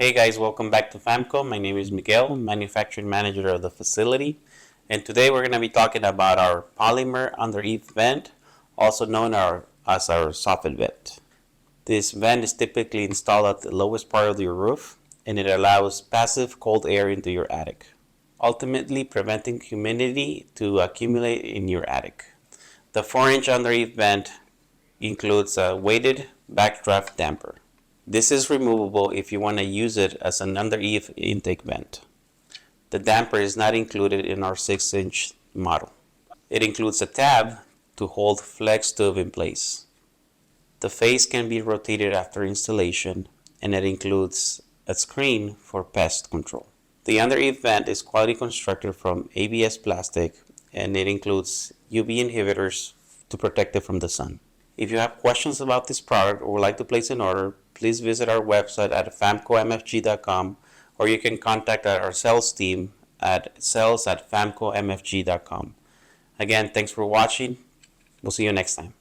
Hey guys, welcome back to FAMCO. My name is Miguel, manufacturing manager of the facility. And today we're going to be talking about our polymer under Eave vent, also known as our Soffit vent. This vent is typically installed at the lowest part of your roof, and it allows passive cold air into your attic, ultimately preventing humidity to accumulate in your attic. The 4-inch under Eave vent includes a weighted backdraft damper. This is removable if you want to use it as an under Eave intake vent. The damper is not included in our 6-inch model. It includes a tab to hold flex tube in place. The face can be rotated after installation, and it includes a screen for pest control. The under Eave vent is quality constructed from ABS plastic, and it includes UV inhibitors to protect it from the sun. If you have questions about this product or would like to place an order, please visit our website at famcomfg.com, or you can contact our sales team at sales@famcomfg.com. Again, thanks for watching. We'll see you next time.